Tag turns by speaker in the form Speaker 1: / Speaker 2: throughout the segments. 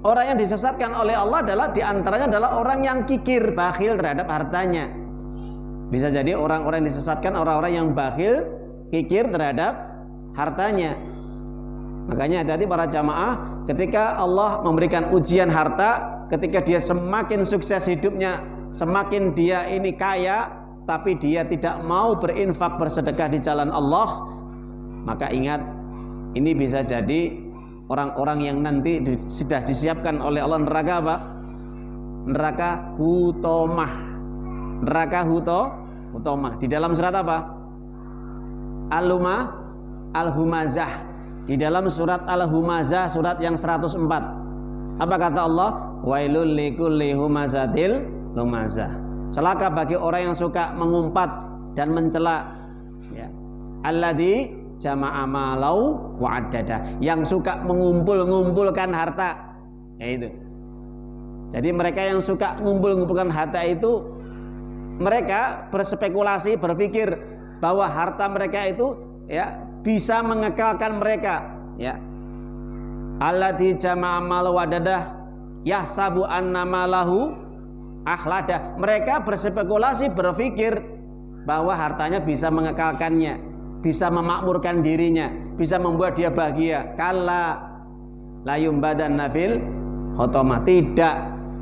Speaker 1: Orang yang disesatkan oleh Allah adalah diantaranya adalah orang yang kikir, bakhil terhadap hartanya. Bisa jadi orang-orang yang disesatkan orang-orang yang bakhil, kikir terhadap hartanya. Makanya hati-hati para jamaah, ketika Allah memberikan ujian harta, ketika dia semakin sukses hidupnya, semakin dia ini kaya, tapi dia tidak mau berinfak, bersedekah di jalan Allah, maka ingat, ini bisa jadi orang-orang yang nanti sudah disiapkan oleh Allah neraka apa? Neraka hutomah. Neraka hutomah. Di dalam surat apa? Al-Humazah. Di dalam surat Al-Humazah, surat yang 104. Apa kata Allah? Wailul likulli humazatil lumazah. Celaka bagi orang yang suka mengumpat dan mencela. Ya. Alladzi jama'a malau wa'addada, yang suka mengumpulkan harta. Ya itu. Jadi mereka yang suka mengumpulkan harta itu, mereka berspekulasi, berpikir bahwa harta mereka itu ya bisa mengekalkan mereka, ya. Alladzi jama'a malau wa'addada yahsabu anna malahu akhlada. Mereka berspekulasi, berpikir bahwa hartanya bisa mengekalkannya, bisa memakmurkan dirinya, bisa membuat dia bahagia. Kalla layum badan nafil hotomah. Tidak,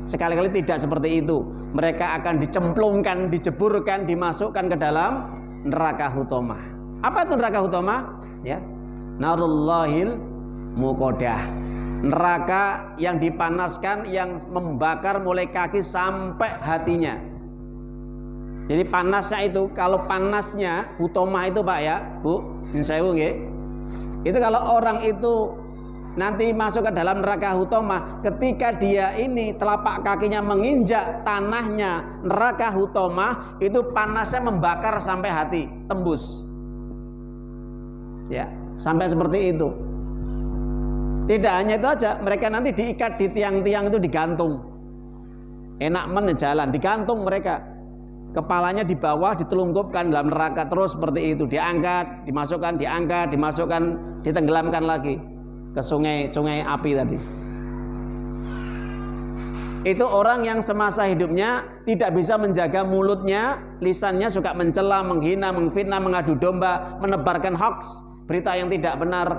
Speaker 1: sekali-kali tidak seperti itu. Mereka akan dicemplungkan, dijeburkan, dimasukkan ke dalam neraka hutomah. Apa itu neraka hutomah? Ya, narullahil muqadah. Neraka yang dipanaskan, yang membakar mulai kaki sampai hatinya. Jadi panasnya itu, kalau panasnya hutomah itu Pak ya, Bu, insyaallah nggih. Itu kalau orang itu nanti masuk ke dalam neraka hutomah, ketika dia ini telapak kakinya menginjak tanahnya neraka hutomah, itu panasnya membakar sampai hati, tembus. Ya, sampai seperti itu. Tidak hanya itu aja, mereka nanti diikat di tiang-tiang itu, digantung. Enak jalan, digantung mereka. Kepalanya di bawah ditelungkupkan dalam neraka terus seperti itu, diangkat, dimasukkan, diangkat, dimasukkan, ditenggelamkan lagi ke sungai api tadi. Itu orang yang semasa hidupnya tidak bisa menjaga mulutnya, lisannya suka mencela, menghina, menfitnah, mengadu domba, menebarkan hoax, berita yang tidak benar,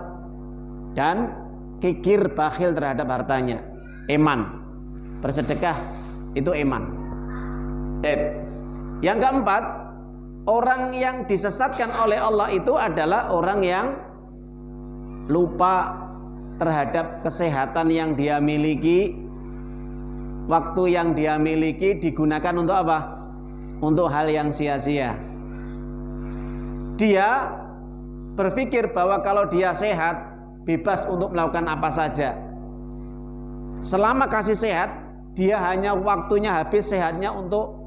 Speaker 1: dan kikir bakhil terhadap hartanya. Eman, bersedekah itu eman. Yang keempat, orang yang disesatkan oleh Allah itu adalah orang yang lupa terhadap kesehatan yang dia miliki. Waktu yang dia miliki digunakan untuk apa? Untuk hal yang sia-sia. Dia berpikir bahwa kalau dia sehat, bebas untuk melakukan apa saja. Selama kasih sehat, dia hanya waktunya habis sehatnya untuk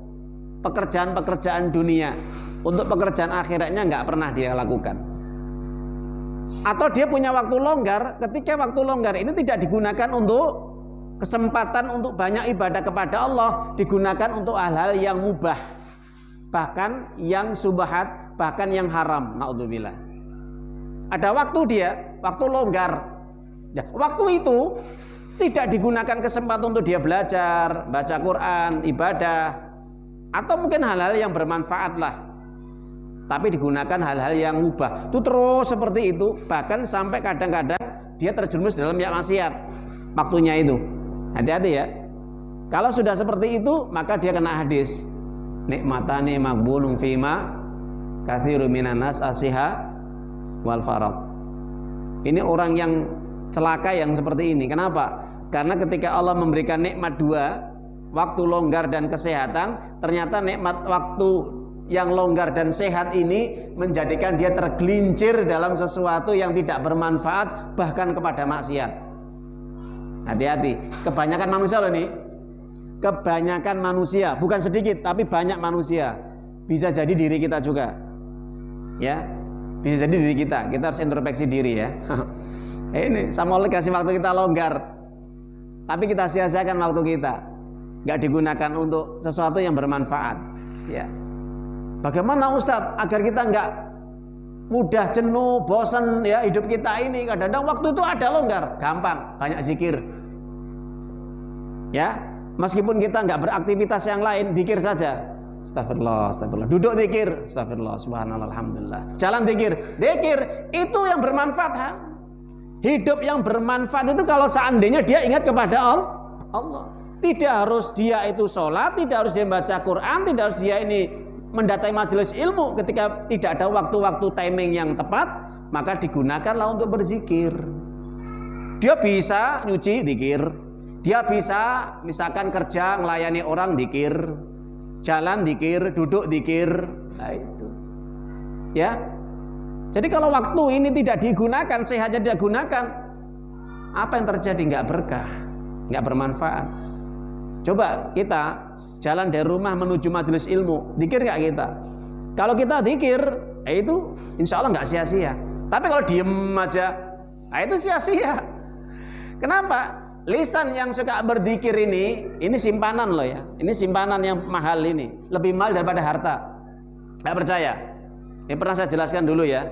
Speaker 1: pekerjaan-pekerjaan dunia, untuk pekerjaan akhiratnya nggak pernah dia lakukan. Atau dia punya waktu longgar, ketika waktu longgar ini tidak digunakan untuk kesempatan untuk banyak ibadah kepada Allah, digunakan untuk hal-hal yang mubah, bahkan yang subhat, bahkan yang haram. Naudzubillah. Ada waktu dia, waktu longgar. Ya, waktu itu tidak digunakan kesempatan untuk dia belajar, baca Quran, ibadah, atau mungkin hal-hal yang bermanfaat lah, tapi digunakan hal-hal yang mubah. Itu terus seperti itu, bahkan sampai kadang-kadang dia terjerumus dalam maksiat waktunya itu. Hati-hati ya. Kalau sudah seperti itu, maka dia kena hadis nikmatani maqbulun fima katsirun minan nas asiha wal faraq. Ini orang yang celaka yang seperti ini. Kenapa? Karena ketika Allah memberikan nikmat dua, waktu longgar dan kesehatan, ternyata nikmat waktu yang longgar dan sehat ini menjadikan dia tergelincir dalam sesuatu yang tidak bermanfaat, bahkan kepada maksiat. Hati-hati, kebanyakan manusia loh nih, kebanyakan manusia, bukan sedikit tapi banyak manusia, bisa jadi diri kita juga, ya, bisa jadi diri kita harus introspeksi diri ya. Ini sama Allah kasih waktu kita longgar, tapi kita sia-siakan waktu kita, nggak digunakan untuk sesuatu yang bermanfaat. Ya, bagaimana Ustadz agar kita nggak mudah jenuh, bosan ya hidup kita ini? Kadang-kadang waktu itu ada longgar, gampang, banyak zikir. Ya, meskipun kita nggak beraktivitas yang lain, zikir saja. Astagfirullah, astagfirullah. Duduk zikir, astagfirullah, subhanallah, alhamdulillah. Jalan zikir, zikir itu yang bermanfaat. Ha? Hidup yang bermanfaat itu kalau seandainya dia ingat kepada Allah. Tidak harus dia itu sholat, tidak harus dia baca Quran, tidak harus dia ini mendatangi majelis ilmu. Ketika tidak ada waktu-waktu timing yang tepat, maka digunakanlah untuk berzikir. Dia bisa nyuci, zikir. Dia bisa misalkan kerja melayani orang, zikir. Jalan, zikir. Duduk, zikir. Nah itu. Ya. Jadi kalau waktu ini tidak digunakan, sehatnya tidak gunakan, apa yang terjadi? Nggak berkah, nggak bermanfaat. Coba kita jalan dari rumah menuju majelis ilmu, zikir nggak kita? Kalau kita zikir, itu insya Allah nggak sia-sia. Tapi kalau diem aja, itu sia-sia. Kenapa? Lisan yang suka berzikir ini simpanan loh ya. Ini simpanan yang mahal ini, lebih mahal daripada harta. Nggak percaya? Ini pernah saya jelaskan dulu ya.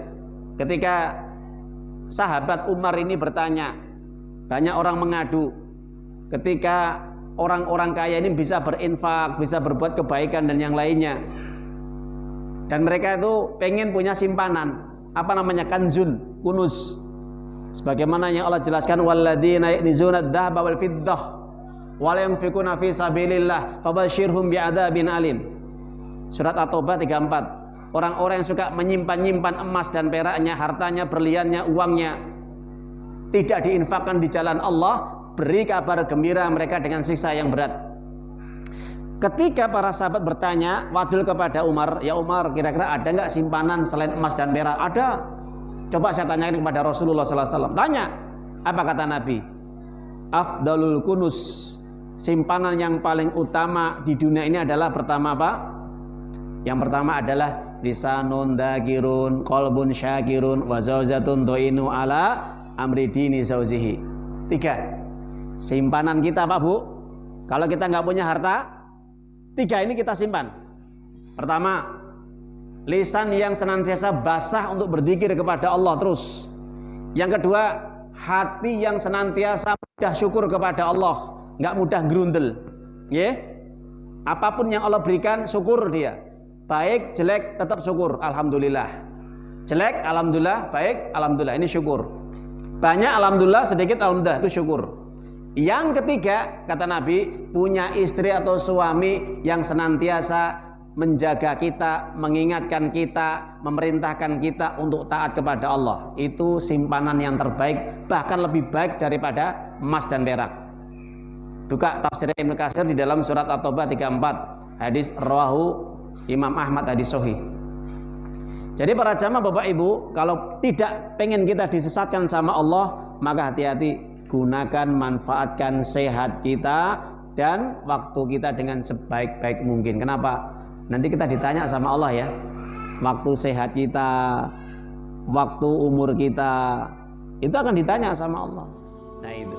Speaker 1: Ketika sahabat Umar ini bertanya, banyak orang mengadu. Ketika orang-orang kaya ini bisa berinfak, bisa berbuat kebaikan dan yang lainnya. Dan mereka itu pengen punya simpanan, apa namanya, kanzun, kunuz. Sebagaimana yang Allah jelaskan, walladzina yaknizuna adz-dzahaba wal fiddah wa la yunfikuna fi sabilillah fabashshirhum bi'adzabin alim. Surat At-Taubah 34. Orang-orang yang suka menyimpan-nyimpan emas dan peraknya, hartanya, berliannya, uangnya, tidak diinfakkan di jalan Allah, beri kabar gembira mereka dengan siksa yang berat. Ketika para sahabat bertanya wadul kepada Umar, ya Umar, kira-kira ada nggak simpanan selain emas dan perak? Ada. Coba saya tanyakan kepada Rasulullah SAW. Tanya, apa kata Nabi? Afdalul kunus, simpanan yang paling utama di dunia ini adalah pertama apa? Yang pertama adalah lisanun dzakirun, qalbun syakirun, wa zaujatun tu'inu ala amri dini zaujihi. 3. Simpanan kita Pak Bu, kalau kita nggak punya harta, 3 ini kita simpan. Pertama, lisan yang senantiasa basah untuk berzikir kepada Allah terus. Yang kedua, hati yang senantiasa mudah syukur kepada Allah, nggak mudah gerundel. Ya, apapun yang Allah berikan syukur dia. Baik, jelek, tetap syukur, alhamdulillah. Jelek, alhamdulillah. Baik, alhamdulillah. Ini syukur. Banyak, alhamdulillah. Sedikit, alhamdulillah. Itu syukur. Yang ketiga, kata Nabi, punya istri atau suami yang senantiasa menjaga kita, mengingatkan kita, memerintahkan kita untuk taat kepada Allah. Itu simpanan yang terbaik, bahkan lebih baik daripada emas dan perak. Buka tafsir Ibnu Katsir di dalam surat At-Taubah 34. Hadis rawahu Imam Ahmad, hadis sahih. Jadi para jamaah Bapak Ibu, kalau tidak pengen kita disesatkan sama Allah, maka hati-hati, gunakan, manfaatkan sehat kita dan waktu kita dengan sebaik-baik mungkin. Kenapa? Nanti kita ditanya sama Allah ya. Waktu sehat kita, waktu umur kita, itu akan ditanya sama Allah. Nah itu.